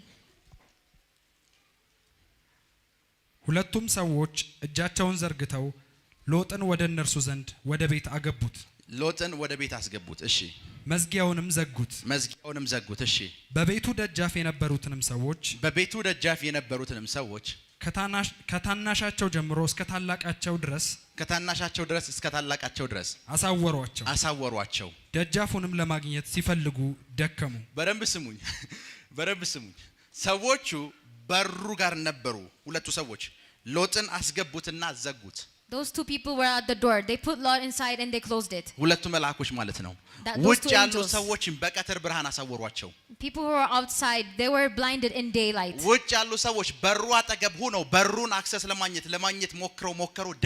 C: ሁለቱም ሰዎች እጃቸውን ዘርግተው ሎጥን ወደ እነርሱ ዘንድ ወደ ቤት አገቡት።
A: ሎጥን ወደ ቤት አስገቡት። እሺ።
C: መዝጊያውንም ዘጉት።
A: መዝጊያውንም ዘጉት። እሺ።
C: በቤቱ ደጃፍ የነበሩትንም ሰዎች ከታናሻቸው ጀምሮ እስከ ታላቃቸው ድረስ አሳወሯቸው። ደጃፉንም ለማግኘት ሲፈልጉ ደከሙ።
A: በደንብ ስሙኝ። ሰዎቹ በሩ ጋር ነበሩ። ሁለቱ ሰዎች ሎጥን አስገቡትና ዘጉት።
B: Those two people were at the door. They put Lot inside and they closed it.
A: ሁለቱ መልአኮች ማለት ነው። ውጭ ያሉ ሰዎችን በቀትር ብርሃን አሳወሯቸው።
B: People who were outside, they were blinded in daylight.
A: ውጭ ያሉ ሰዎች በሩ አጠገብ ሆነው በሩን አክሰስ ለማግኘት ሞክረው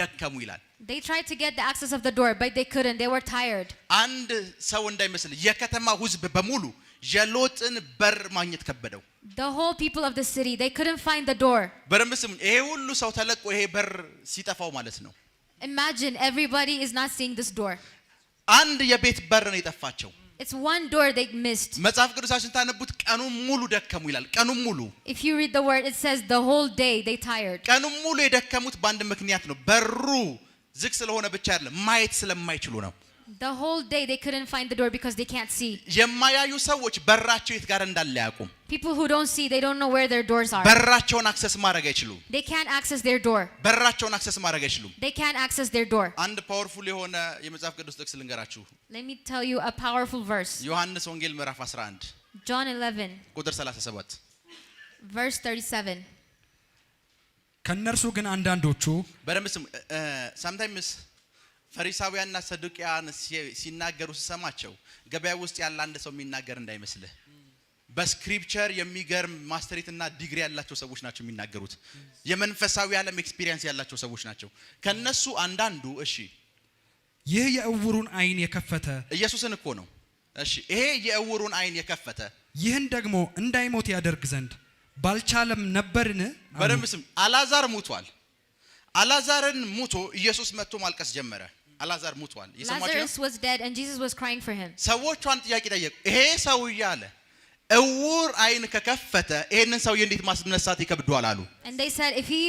A: ደከሙ ይላል።
B: They tried to get the access of the door, but they couldn't. They were tired.
A: አንድ ሰው እንዳይመስል የከተማው ሕዝብ በሙሉ የሎጥን በር ማግኘት ከበደው።
B: The whole people of the city, they couldn't find the door.
A: በደንብ ስሙኝ። ይሄ ሁሉ ሰው ተለቆ ይሄ በር ሲጠፋው ማለት ነው።
B: Imagine everybody is not seeing this door.
A: አንድ የቤት በር ነው የጠፋቸው።
B: It's one door they missed.
A: መጽሐፍ ቅዱሳችን ታነቡት ቀኑን ሙሉ ደከሙ ይላል። ቀኑን ሙሉ
B: If you read the word, it says the whole day they tired.
A: ቀኑን ሙሉ የደከሙት በአንድ ምክንያት ነው። በሩ ዝግ ስለሆነ ብቻ አይደለም፣ ማየት ስለማይችሉ ነው።
B: The whole day they couldn't find the door because they can't see.
A: የማያዩ ሰዎች በራቸው የት ጋር እንዳለ ያውቁም።
B: People who don't see, they don't know where their doors are.
A: በራቸውን አክሰስ ማድረግ አይችሉም።
B: They can't access their door.
A: በራቸውን አክሰስ ማድረግ አይችሉም።
B: They can't access their door.
A: አንድ ፓወርፉል የሆነ የመጽሐፍ ቅዱስ ጥቅስ ልንገራችሁ።
B: Let me tell you a powerful verse.
A: ዮሐንስ ወንጌል ምዕራፍ 11
B: John 11
A: ቁጥር 37
B: verse 37.
C: ከነርሱ ግን አንዳንዶቹ
A: በደምብ ስሙ። sometimes ፈሪሳውያንና ሰዱቂያን ሲናገሩ ሲሰማቸው ገበያ ውስጥ ያለ አንድ ሰው የሚናገር እንዳይመስልህ። በስክሪፕቸር የሚገርም ማስተሬትና ዲግሪ ያላቸው ሰዎች ናቸው የሚናገሩት። የመንፈሳዊ ዓለም ኤክስፒሪየንስ ያላቸው ሰዎች ናቸው። ከነሱ አንዳንዱ እሺ
C: ይህ የእውሩን አይን የከፈተ
A: ኢየሱስን እኮ ነው። እሺ ይሄ የእውሩን አይን የከፈተ
C: ይህን ደግሞ እንዳይሞት ያደርግ ዘንድ ባልቻለም ነበርን?
A: በደምብ ስም። አላዛር ሙቷል። አላዛርን ሙቶ ኢየሱስ መጥቶ ማልቀስ ጀመረ። አላዛር ሙቷል።
B: Lazarus was dead and Jesus was crying for him.
A: ሰዎቹ አንድ ጥያቄ ጠየቁ። ይሄ ሰው እያለ እውር አይን ከከፈተ ይሄንን ሰው እንዴት ማስነሳት ይከብደዋል አሉ።
B: And they said, if he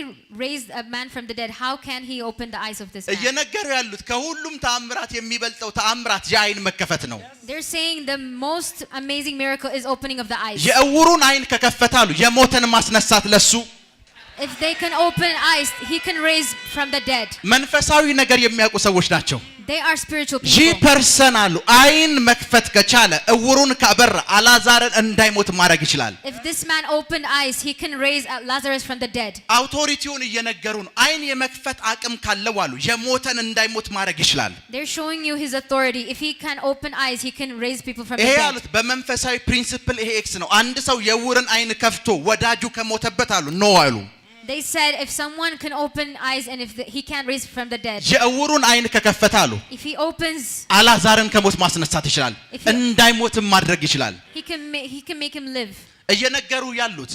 B: raised a man from the dead, how can he open the eyes of this man?
A: እየነገሩ ያሉት ከሁሉም ተአምራት የሚበልጠው ተአምራት የአይን መከፈት ነው።
B: They're saying the most amazing miracle is opening of the eyes.
A: የእውሩን አይን ከከፈተ አሉ የሞተን ማስነሳት ለሱ።
B: If they can open eyes, he can raise from the dead.
A: መንፈሳዊ ነገር የሚያውቁ ሰዎች ናቸው።
B: They are spiritual
A: ይህ
B: people.
A: ፐርሰን አሉ አይን መክፈት ከቻለ እውሩን ካበራ አላዛርን እንዳይሞት ማድረግ ይችላል።
B: If this man opened eyes, he can raise Lazarus from the dead.
A: አውቶሪቲውን እየነገሩ ነው። አይን የመክፈት አቅም ካለው አሉ የሞተን እንዳይሞት ማድረግ ይችላል።
B: They're showing you his authority. If he can open eyes, he can raise people from the
A: ይሄ
B: dead.
A: አሉት በመንፈሳዊ ፕሪንሲፕል ይሄ ኤክስ ነው። አንድ ሰው የእውርን አይን ከፍቶ ወዳጁ ከሞተበት አሉ ኖ አሉ።
B: They said if someone can open eyes and if he can't raise from the dead.
A: የእውሩን አይን ከከፈተ አሉ
B: If he opens,
A: አላዛርን ከሞት ማስነሳት ይችላል። እንዳይሞትም ማድረግ ይችላል።
B: he can make him live.
A: እየነገሩ ያሉት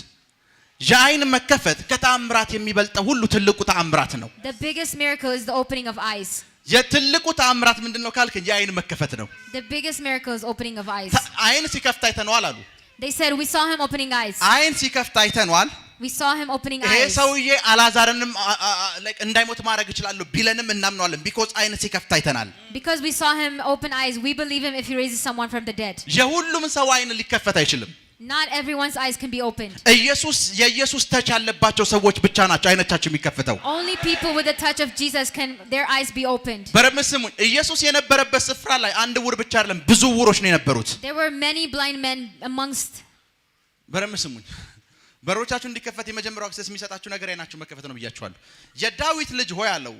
A: የአይን መከፈት ከተአምራት የሚበልጠው ሁሉ ትልቁ ተአምራት ነው።
B: The biggest miracle is the opening of eyes.
A: የትልቁ ተአምራት ምንድነው ካልከ የአይን መከፈት ነው።
B: The biggest miracle is opening of eyes.
A: አይን ሲከፍት አይተነዋል አሉ።
B: They said we saw him opening eyes.
A: አይን ሲከፍት አይተነዋል።
B: We saw him opening
A: ይሄ
B: eyes.
A: ሰውዬ አላዛርንም like እንዳይሞት ማድረግ ይችላል ቢለንም እናምነዋለን because አይን ሲከፍት አይተናል
B: Because we saw him open eyes, we believe him if he raises someone from the dead.
A: የሁሉም ሰው አይን ሊከፈት አይችልም
B: Not everyone's eyes can be opened.
A: የኢየሱስ ተች ያለባቸው ሰዎች ብቻ ናቸው አይኖቻቸው የሚከፈተው
B: Only people with the touch of Jesus can their eyes be opened.
A: በረምስሙ ኢየሱስ የነበረበት ስፍራ ላይ አንድ ውር ብቻ አይደለም ብዙ ውሮች ነው የነበሩት
B: There were many blind men amongst.
A: በረምስሙ በሮቻችሁ እንዲከፈት የመጀመሪያው አክሰስ የሚሰጣችሁ ነገር አይናችሁ መከፈት ነው ብያችኋለሁ የዳዊት ልጅ ሆይ አለው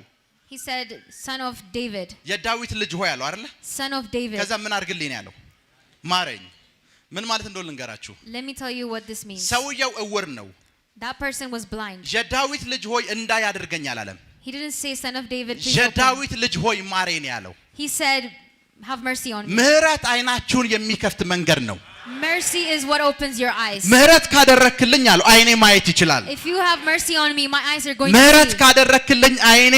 B: He said, son of David.
A: የዳዊት ልጅ ሆይ አለው አይደለ
B: Son of David.
A: ከዛ ምን አድርግልኝ ነው ያለው ማረኝ ምን ማለት እንደሆነ ልንገራችሁ
B: Let me tell you what this means.
A: ሰውየው እውር ነው
B: That person was blind.
A: የዳዊት ልጅ ሆይ እንዳይ አድርገኝ አላለም
B: He didn't say, son of David, please open.
A: የዳዊት ልጅ ሆይ ማረኝ ነው ያለው
B: He said, have mercy on me.
A: ምህረት አይናችሁን የሚከፍት መንገድ ነው
B: Mercy is what opens your eyes.
A: ምህረት ካደረክልኝ አለው አይኔ ማየት ይችላል
B: If you have mercy on me, my eyes are going to
A: ምህረት
B: see.
A: ካደረክልኝ አይኔ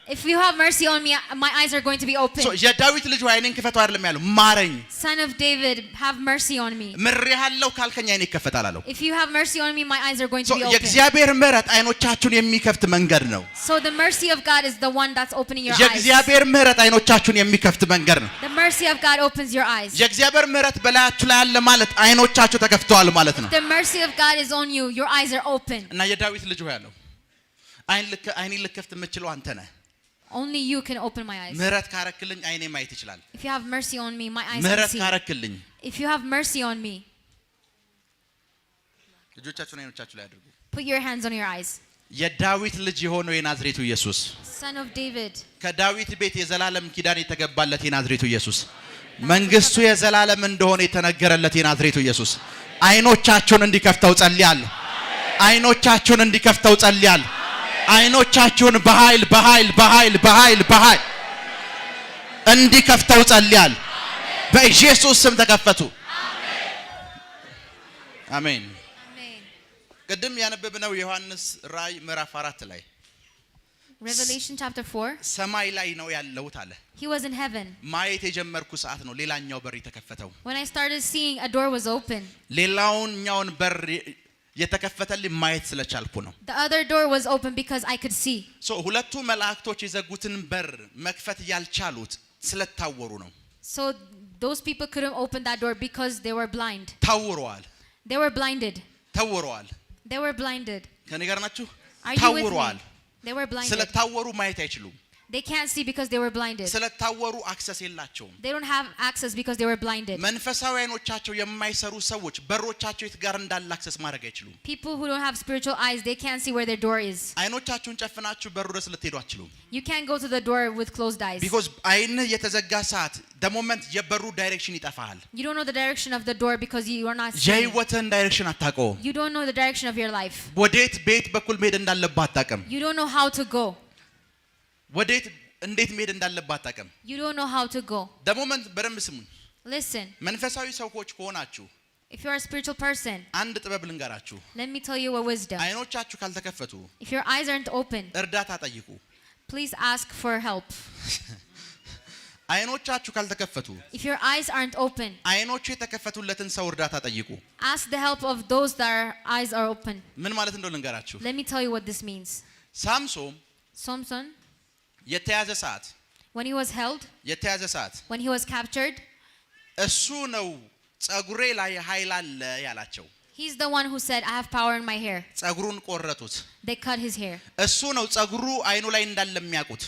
B: If you have mercy on me, my eyes are going to be open.
A: የዳዊት ልጅ ሆይ አይኔን ክፈተው አይደለም ያለው ማረኝ
B: Son of David, have mercy on me.
A: ምሬሃለሁ ካልከኝ አይኔ ይከፈታል አለው
B: If you have mercy on me, my eyes are going to be open.
A: የእግዚአብሔር ምህረት አይኖቻችሁን የሚከፍት መንገድ ነው
B: So the mercy of God is the one that's opening your eyes.
A: የእግዚአብሔር ምህረት አይኖቻችሁን የሚከፍት መንገድ ነው
B: The mercy of God opens your eyes.
A: የእግዚአብሔር ምህረት በላያችሁ ላይ አለ ማለት አይኖቻችሁ ተከፍተዋል ማለት ነው
B: The mercy of God is on you. Your eyes are open.
A: እና የዳዊት ልጅ ሆይ አለው አይኔን ልከፍት የምትችለው አንተ ነህ
B: Only you can open my eyes.
A: ምህረት ካረክልኝ አይኔ ማየት ይችላል
B: If you have mercy on me, my eyes can
A: ምህረት
B: see.
A: ካረክልኝ
B: If you have mercy on me,
A: ልጆቻችሁን አይኖቻችሁ ላይ አድርጉ
B: put your hands on your eyes.
A: የዳዊት ልጅ የሆነው የናዝሬቱ ኢየሱስ
B: Son of David.
A: ከዳዊት ቤት የዘላለም ኪዳን የተገባለት የናዝሬቱ ኢየሱስ መንግስቱ የዘላለም እንደሆነ የተነገረለት የናዝሬቱ ኢየሱስ አይኖቻችሁን እንዲከፍተው ጸልያለሁ አይኖቻችሁን እንዲከፍተው ጸልያለሁ አይኖቻችሁን በኃይል እንዲከፍተው ጸልያለሁ በኢየሱስ ስም ተከፈቱ አሜን ቅድም ያነበብነው ዮሐንስ ራእይ ምዕራፍ 4 ላይ
B: Revelation chapter 4.
A: ሰማይ ላይ ነው ያለሁት አለ
B: He was in heaven.
A: ማየት የጀመርኩ ሰዓት ነው ሌላኛው በር የተከፈተው
B: When I started seeing, a door was open.
A: ሌላኛውን በር የተከፈተልኝ ማየት ስለቻልኩ ነው
B: The other door was open because I could see.
A: ሁለቱ መላእክቶች የዘጉትን በር መክፈት ያልቻሉት ስለታወሩ ነው
B: So those people couldn't open that door because they were blind.
A: ታውረዋል
B: They were blinded.
A: ታውረዋል
B: They were blinded.
A: ከኔ ጋር ናችሁ
B: Are you with
A: ታውረዋል
B: me? They were blinded.
A: ስለታወሩ ማየት አይችሉም
B: They can't see because they were blinded.
A: ስለታወሩ አክሰስ የላቸውም
B: They don't have access because they were blinded.
A: መንፈሳዊ አይኖቻቸው የማይሰሩ ሰዎች በሮቻቸው የት ጋር እንዳለ አክሰስ ማድረግ አይችሉም
B: People who don't have spiritual eyes, they can't see where their door is.
A: አይኖቻችሁን ጨፍናችሁ በሩ ድረስ ልትሄዱ አትችሉም
B: You can't go to the door with closed eyes.
A: because አይንህ የተዘጋ ሰዓት the moment የበሩ ዳይሬክሽን ይጠፋል
B: You don't know the direction of the door because you are not seeing.
A: የህይወትህን ዳይሬክሽን አታውቀውም
B: You don't know the direction of your life.
A: ወዴት ቤት በኩል መሄድ እንዳለብህ አታውቅም
B: You don't know how to go.
A: ወዴት እንዴት መሄድ እንዳለብህ አታውቅም
B: You don't know how to go.
A: the moment በደንብ ስሙኝ
B: Listen,
A: መንፈሳዊ ሰዎች ከሆናችሁ
B: if you are a spiritual person,
A: አንድ ጥበብ ልንገራችሁ
B: let me tell you a wisdom.
A: አይኖቻችሁ ካልተከፈቱ
B: If your eyes aren't open,
A: እርዳታ ጠይቁ
B: please ask for help.
A: አይኖቻችሁ ካልተከፈቱ
B: If your eyes aren't open,
A: አይኖቹ የተከፈቱለትን ሰው እርዳታ ጠይቁ
B: ask the help of those that eyes are open.
A: ምን ማለት እንደሆነ ልንገራችሁ
B: Let me tell you what this means.
A: ሳምሶን
B: Samson,
A: የተያዘ ሰዓት
B: when he was held,
A: የተያዘ ሰዓት
B: when he was captured,
A: እሱ ነው ጸጉሬ ላይ ኃይል አለ ያላቸው
B: he's the one who said, I have power in my hair.
A: ጸጉሩን ቆረጡት
B: They cut his hair.
A: እሱ ነው ጸጉሩ አይኑ ላይ እንዳለ የሚያውቁት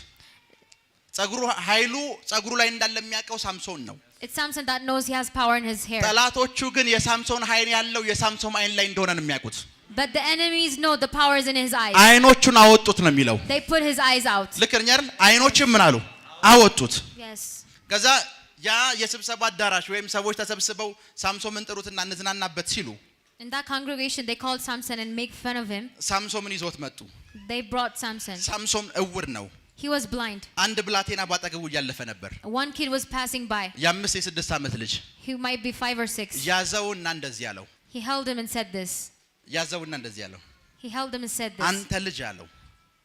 A: ጸጉሩ ኃይሉ ጸጉሩ ላይ እንዳለ የሚያውቀው ሳምሶን ነው
B: It's Samson that knows he has power in his hair.
A: ጠላቶቹ ግን የሳምሶን ኃይል ያለው የሳምሶን አይን ላይ እንደሆነ ነው የሚያውቁት
B: But the enemies know the power is in his eyes.
A: አይኖቹን አወጡት ነው የሚለው
B: They put his eyes out.
A: ልክ ነኝ አይደል አይኖቹን ምን አሉ አወጡት
B: Yes.
A: ከዛ ያ የስብሰባ አዳራሽ ወይም ሰዎች ተሰብስበው ሳምሶንን ጥሩትና እንዝናናበት ሲሉ
B: In that congregation, they called Samson and make fun of him.
A: ሳምሶንን ይዞት መጡ
B: They brought Samson.
A: ሳምሶን እውር ነው
B: He was blind.
A: አንድ ብላቴና ባጠገቡ እያለፈ ነበር
B: One kid was passing by.
A: የ5 የ6 ዓመት ልጅ
B: He might be 5 or 6.
A: ያዘውና እንደዚህ ያለው
B: He held him and said this.
A: ያዘውና እንደዚህ ያለው
B: He held him and said this.
A: አንተ ልጅ አለው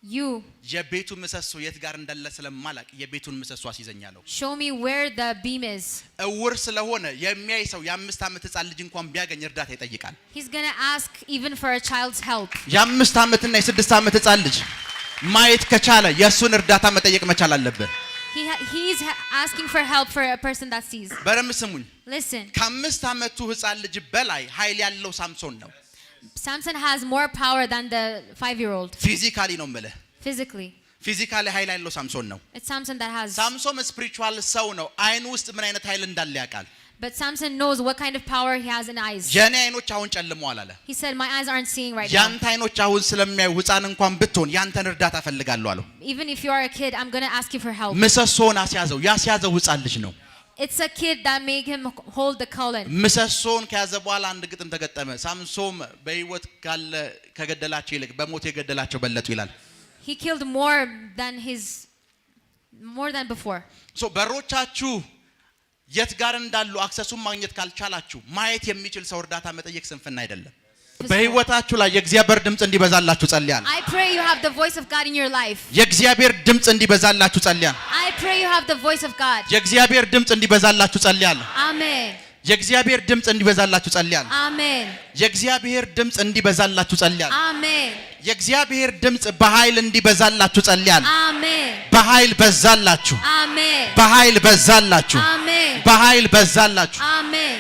B: You
A: የቤቱ ምሰሶ የት ጋር እንዳለ ስለማላቅ የቤቱን ምሰሶ አስይዘኛለሁ።
B: show me where the beam is.
A: እውር ስለሆነ የሚያይ ሰው የ5 ዓመት ሕፃን ልጅ እንኳን ቢያገኝ እርዳታ ይጠይቃል።
B: He's going to ask even for a child's help.
A: የ5 ዓመትና የ6 ዓመት ሕፃን ልጅ ማየት ከቻለ የሱን እርዳታ መጠየቅ መቻል አለበት።
B: He's asking for help for a person that sees.
A: በደምብ ስሙኝ።
B: Listen.
A: ከ5 ዓመቱ ሕፃን ልጅ በላይ ኃይል ያለው ሳምሶን ነው።
B: Samson has more power than the 5-year-old.
A: ፊዚካሊ ነው የምልህ።
B: Physically.
A: ፊዚካሊ ኃይል ያለው ሳምሶን ነው።
B: It's Samson that has.
A: ሳምሶን ስፒሪቹዋል ሰው ነው። አይኑ ውስጥ ምን አይነት ኃይል እንዳለ ያውቃል።
B: But Samson knows what kind of power he has in eyes.
A: የኔ አይኖች አሁን ጨልመዋል አለ።
B: He said, my eyes aren't seeing right now.
A: ያንተ አይኖች አሁን ስለሚያዩ ሕፃን እንኳን ብትሆን ያንተን እርዳታ ፈልጋለሁ አለው።
B: Even if you are a kid, I'm going to ask you for help.
A: ምሰሶን አስያዘው። ያስያዘው ሕፃን ልጅ ነው።
B: It's a kid that made him hold the column.
A: ምሰሶን ከያዘ በኋላ አንድ ግጥም ተገጠመ። ሳምሶን በህይወት ካለ ከገደላቸው ይልቅ በሞት የገደላቸው በለጡ ይላል።
B: He killed more than before.
A: ሶ በሮቻችሁ የት ጋር እንዳሉ አክሰሱን ማግኘት ካልቻላችሁ ማየት የሚችል ሰው እርዳታ መጠየቅ ስንፍና አይደለም። በህይወታችሁ ላይ የእግዚአብሔር ድምጽ እንዲበዛላችሁ ጸልያለሁ።
B: I pray you have the voice of God in your life.
A: የእግዚአብሔር ድምጽ እንዲበዛላችሁ ጸልያለሁ።
B: I pray you have the voice of God.
A: የእግዚአብሔር ድምጽ እንዲበዛላችሁ ጸልያለሁ።
B: Amen.
A: የእግዚአብሔር ድምጽ እንዲበዛላችሁ ጸልያለሁ።
B: Amen.
A: የእግዚአብሔር ድምጽ እንዲበዛላችሁ ጸልያለሁ።
B: Amen.
A: የእግዚአብሔር ድምጽ በኃይል እንዲበዛላችሁ ጸልያለሁ።
B: Amen.
A: በኃይል በዛላችሁ።
B: Amen.
A: በኃይል በዛላችሁ።
B: Amen.
A: በኃይል በዛላችሁ።
B: Amen.